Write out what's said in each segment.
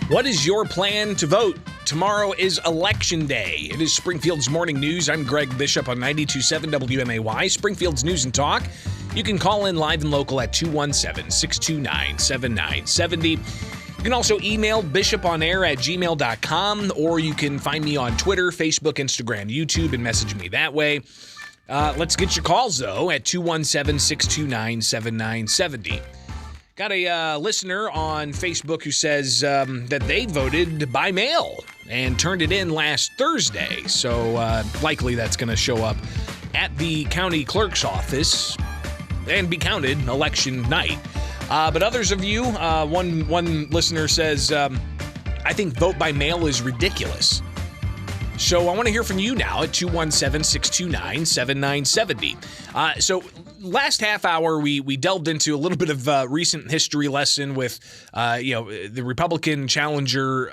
What is your plan to vote? Tomorrow is Election Day. It is Springfield's Morning News. I'm Greg Bishop on 92.7 WMAY, Springfield's News and Talk. You can call in live and local at 217-629-7970. You can also email bishoponair@gmail.com, or you can find me on Twitter, Facebook, Instagram, YouTube, and message me that way. Let's get your calls, though, at 217-629-7970. Got a listener on Facebook who says that they voted by mail and turned it in last Thursday. So likely that's going to show up at the county clerk's office and be counted election night. But others of you, one listener says, I think vote by mail is ridiculous. So I want to hear from you now at 217-629-7970. So last half hour, we delved into a little bit of recent history lesson with, the Republican challenger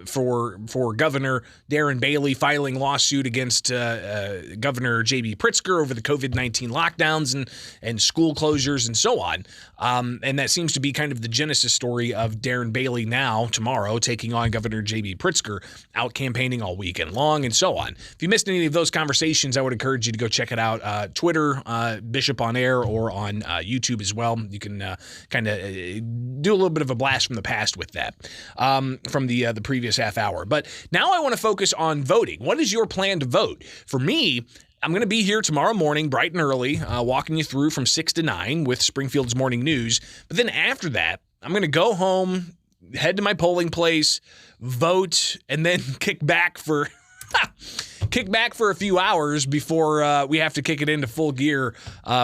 for Governor Darren Bailey filing lawsuit against Governor J.B. Pritzker over the COVID-19 lockdowns and school closures and so on. And that seems to be kind of the genesis story of Darren Bailey now, tomorrow, taking on Governor J.B. Pritzker, out campaigning all weekend long and so on. If you missed any of those conversations, I would encourage you to go check it out. Twitter, Bishop on Air, or on YouTube as well. You can kind of do a little bit of a blast from the past with that from the previous half hour. But now I want to focus on voting. What is your plan to vote? For me, I'm going to be here tomorrow morning, bright and early, walking you through from 6 to 9 with Springfield's Morning News. But then after that, I'm going to go home, head to my polling place, vote, and then kick back for a few hours before we have to kick it into full gear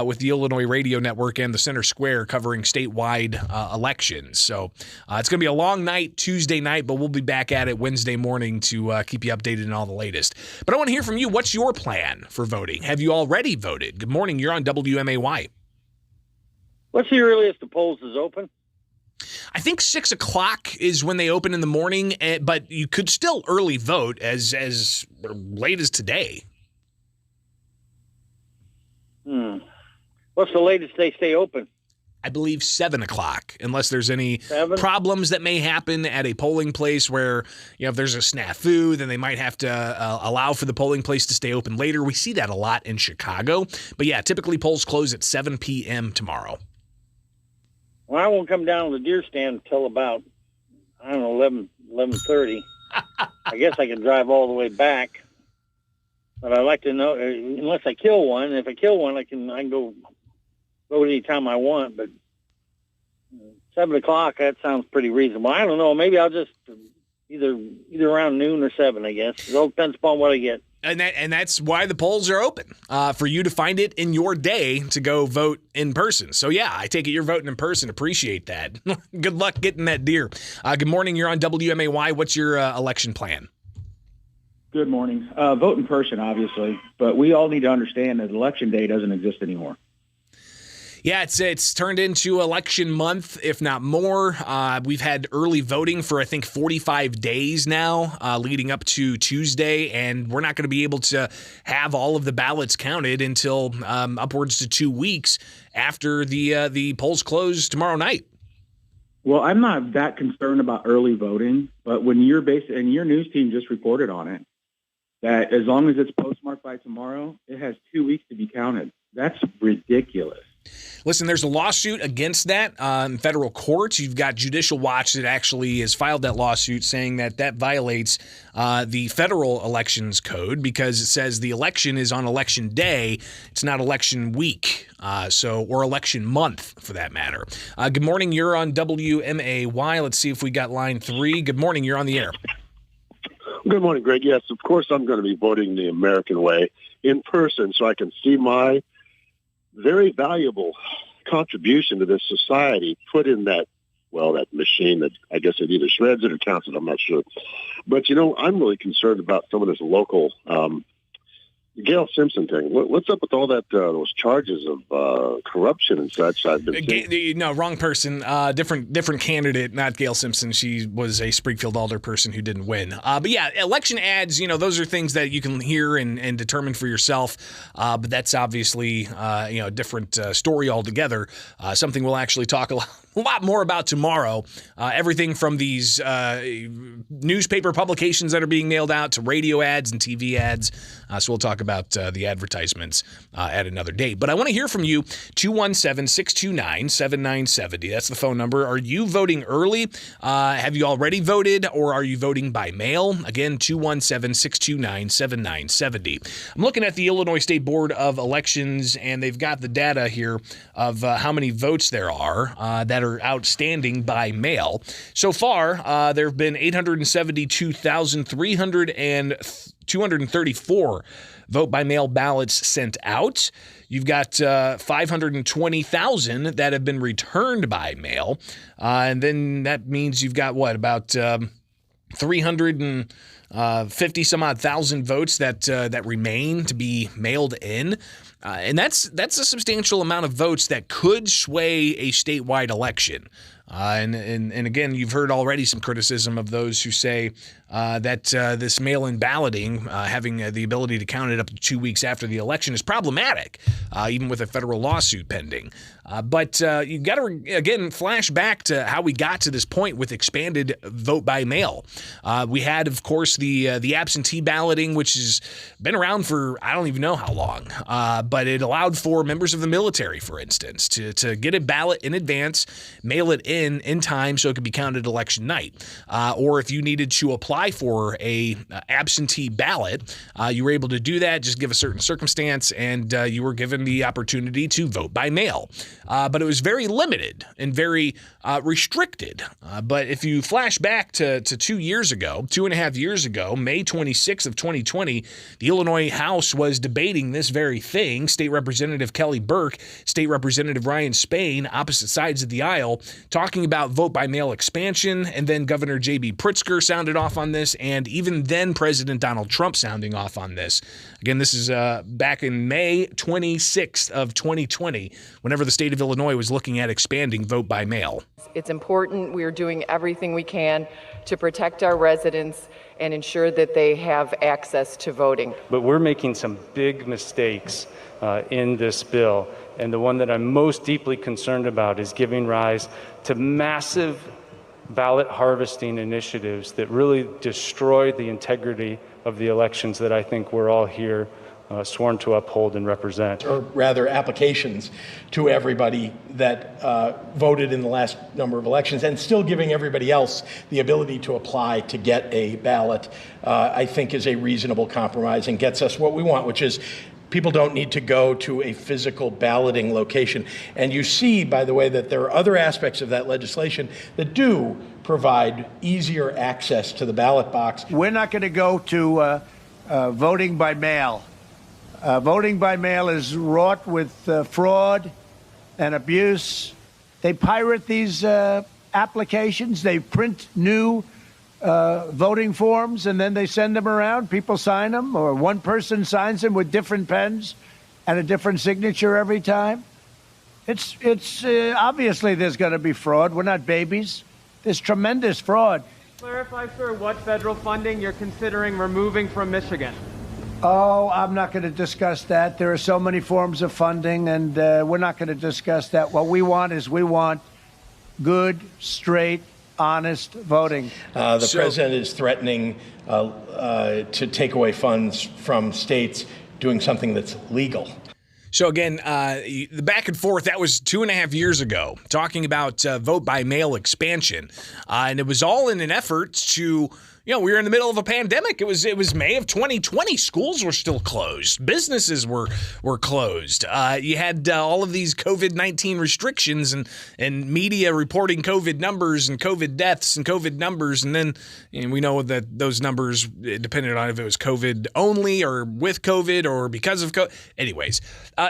with the Illinois Radio Network and the Center Square covering statewide elections. So it's going to be a long night Tuesday night, but we'll be back at it Wednesday morning to keep you updated on all the latest. But I want to hear from you. What's your plan for voting? Have you already voted? Good morning. You're on WMAY. What's the earliest the polls is open? I think 6 o'clock is when they open in the morning, but you could still early vote as late as today. What's the latest they stay open? I believe 7 o'clock, unless there's any 7? Problems that may happen at a polling place where, if there's a snafu, then they might have to allow for the polling place to stay open later. We see that a lot in Chicago. But yeah, typically polls close at 7 p.m. tomorrow. Well, I won't come down to the deer stand until about, 11:30. I guess I can drive all the way back. But I'd like to know, unless I kill one. If I kill one, I can go vote anytime I want. But 7 o'clock, that sounds pretty reasonable. I don't know. Maybe I'll just either around noon or 7, I guess. It all depends upon what I get. And that's why the polls are open, for you to find it in your day to go vote in person. So, yeah, I take it you're voting in person. Appreciate that. Good luck getting that deer. Good morning. You're on WMAY. What's your election plan? Good morning. Vote in person, obviously, but we all need to understand that Election Day doesn't exist anymore. Yeah, it's turned into election month, if not more. We've had early voting for, I think, 45 days now, leading up to Tuesday, and we're not going to be able to have all of the ballots counted until upwards to 2 weeks after the polls close tomorrow night. Well, I'm not that concerned about early voting, but when your news team just reported on it, that as long as it's postmarked by tomorrow, it has 2 weeks to be counted. That's ridiculous. Listen, there's a lawsuit against that in federal courts. You've got Judicial Watch that actually has filed that lawsuit saying that violates the federal elections code because it says the election is on election day. It's not election week, or election month for that matter. Good morning. You're on WMAY. Let's see if we got line 3. Good morning. You're on the air. Good morning, Greg. Yes, of course I'm going to be voting the American way in person so I can see my very valuable contribution to this society put in that machine that I guess it either shreds it or counts it. I'm not sure. But, I'm really concerned about some of this local Gail Simpson thing. What's up with all that those charges of corruption and such? I've been seeing. No, wrong person. Different candidate, not Gail Simpson. She was a Springfield alder person who didn't win. But yeah, election ads. Those are things that you can hear and determine for yourself. But that's obviously a different story altogether. Something we'll actually talk a a lot more about tomorrow. Everything from these newspaper publications that are being mailed out to radio ads and TV ads. So we'll talk about the advertisements at another date. But I want to hear from you. 217-629-7970. That's the phone number. Are you voting early? Have you already voted, or are you voting by mail? Again, 217-629-7970. I'm looking at the Illinois State Board of Elections, and they've got the data here of how many votes there are that are outstanding by mail. So far, there have been 872,234 vote-by-mail ballots sent out. You've got 520,000 that have been returned by mail. And then that means you've got, about 350 some odd thousand votes that remain to be mailed in. And that's a substantial amount of votes that could sway a statewide election. And again, you've heard already some criticism of those who say that this mail-in balloting, having the ability to count it up to 2 weeks after the election, is problematic, even with a federal lawsuit pending. But you've got to, again, flash back to how we got to this point with expanded vote by mail. We had, of course, the absentee balloting, which has been around for I don't even know how long. But it allowed for members of the military, for instance, to get a ballot in advance, mail it in time so it could be counted election night. Or if you needed to apply for a absentee ballot, you were able to do that, just give a certain circumstance, and you were given the opportunity to vote by mail. But it was very limited and very restricted. But if you flash back to 2 years ago, 2.5 years ago, May 26th of 2020, the Illinois House was debating this very thing. State Representative Kelly Burke, State Representative Ryan Spain, opposite sides of the aisle, talking about vote-by-mail expansion, and then Governor J.B. Pritzker sounded off on this, and even then President Donald Trump sounding off on this. Again, this is back in May 26th of 2020, whenever the state of Illinois was looking at expanding vote-by-mail. It's important. We are doing everything we can to protect our residents and ensure that they have access to voting. But we're making some big mistakes in this bill. And the one that I'm most deeply concerned about is giving rise to massive ballot harvesting initiatives that really destroy the integrity of the elections that I think we're all here sworn to uphold and represent. Or rather, applications to everybody that voted in the last number of elections, and still giving everybody else the ability to apply to get a ballot, I think is a reasonable compromise and gets us what we want, which is people don't need to go to a physical balloting location. And you see, by the way, that there are other aspects of that legislation that do provide easier access to the ballot box. We're not going to go to voting by mail. Voting by mail is wrought with fraud and abuse. They pirate these applications. They print new voting forms, and then they send them around. People sign them, or one person signs them with different pens and a different signature every time. It's obviously there's going to be fraud. We're not babies. There's tremendous fraud. Clarify, sir, what federal funding you're considering removing from Michigan. Oh, I'm not going to discuss that. There are so many forms of funding, and we're not going to discuss that. What we want is good, straight, honest voting. The president is threatening to take away funds from states doing something that's legal. So again, the back and forth, that was 2.5 years ago, talking about vote-by-mail expansion. And it was all in an effort to, we were in the middle of a pandemic. It was May of 2020. Schools were still closed. Businesses were closed. You had all of these COVID-19 restrictions and media reporting COVID numbers and COVID deaths and COVID numbers. And then we know that those numbers depended on if it was COVID only or with COVID or because of COVID. Anyways,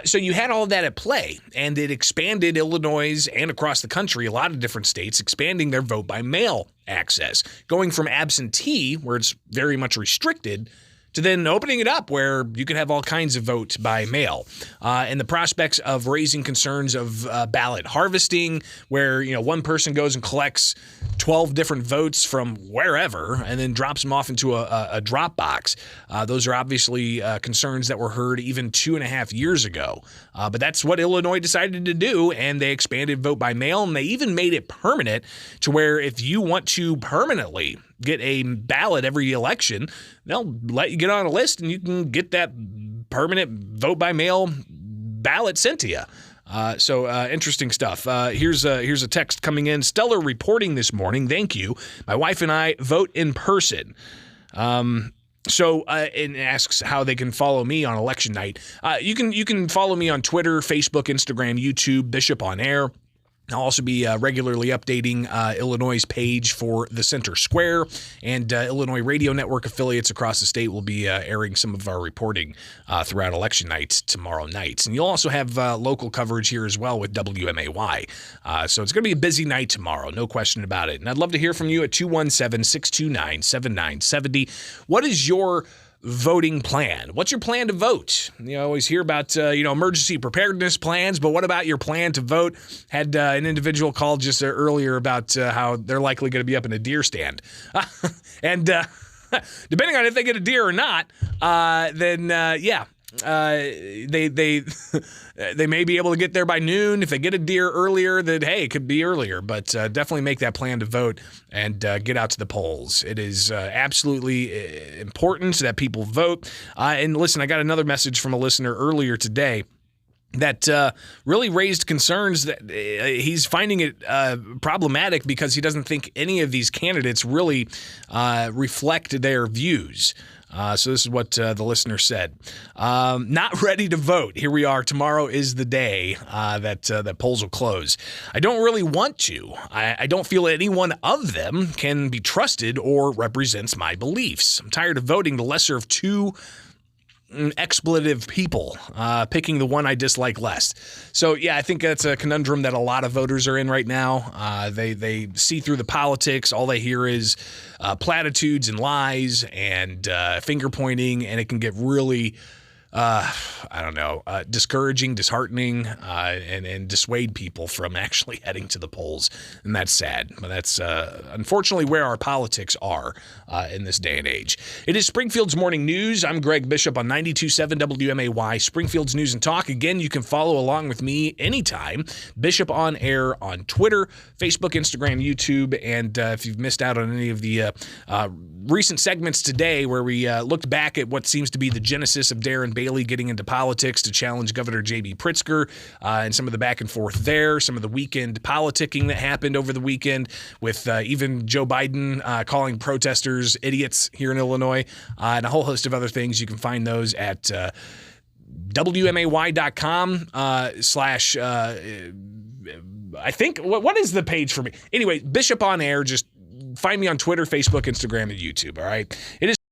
so you had all of that at play, and it expanded Illinois and across the country, a lot of different states expanding their vote by mail access, going from absentee, where it's very much restricted, to then opening it up where you could have all kinds of vote by mail. And the prospects of raising concerns of ballot harvesting, where one person goes and collects 12 different votes from wherever and then drops them off into a drop box. Those are obviously concerns that were heard even 2.5 years ago. But that's what Illinois decided to do, and they expanded vote by mail, and they even made it permanent to where if you want to permanently get a ballot every election, they'll let you get on a list and you can get that permanent vote by mail ballot sent to you. So interesting stuff. Here's a text coming in. Stellar reporting this morning. Thank you. My wife and I vote in person. So and asks how they can follow me on election night. You can follow me on Twitter, Facebook, Instagram, YouTube, Bishop on Air. I'll also be regularly updating Illinois' page for the Center Square, and Illinois Radio Network affiliates across the state will be airing some of our reporting throughout election night tomorrow night. And you'll also have local coverage here as well with WMAY. So it's going to be a busy night tomorrow, no question about it. And I'd love to hear from you at 217-629-7970. What is your voting plan? What's your plan to vote? You always hear about emergency preparedness plans, but what about your plan to vote? Had an individual call just earlier about how they're likely going to be up in a deer stand, and depending on if they get a deer or not, then they may be able to get there by noon. If they get a deer earlier, then hey, it could be earlier. But definitely make that plan to vote and get out to the polls. It is absolutely important that people vote. And listen, I got another message from a listener earlier today that really raised concerns that he's finding it problematic because he doesn't think any of these candidates really reflect their views. So this is what the listener said. Not ready to vote. Here we are. Tomorrow is the day that polls will close. I don't really want to. I don't feel any one of them can be trusted or represents my beliefs. I'm tired of voting the lesser of two expletive people, picking the one I dislike less. So yeah, I think that's a conundrum that a lot of voters are in right now. They see through the politics. All they hear is platitudes and lies and finger pointing, and it can get really discouraging, disheartening, and dissuade people from actually heading to the polls. And that's sad. But that's unfortunately where our politics are in this day and age. It is Springfield's Morning News. I'm Greg Bishop on 92.7 WMAY, Springfield's News and Talk. Again, you can follow along with me anytime. Bishop on Air on Twitter, Facebook, Instagram, YouTube. And if you've missed out on any of the recent segments today where we looked back at what seems to be the genesis of Darren Bailey getting into politics to challenge Governor J.B. Pritzker and some of the back and forth there, some of the weekend politicking that happened over the weekend with even Joe Biden calling protesters idiots here in Illinois, and a whole host of other things. You can find those at WMAY.com slash I think, what is the page for me? Anyway, Bishop on Air. Just find me on Twitter, Facebook, Instagram, and YouTube, all right? It is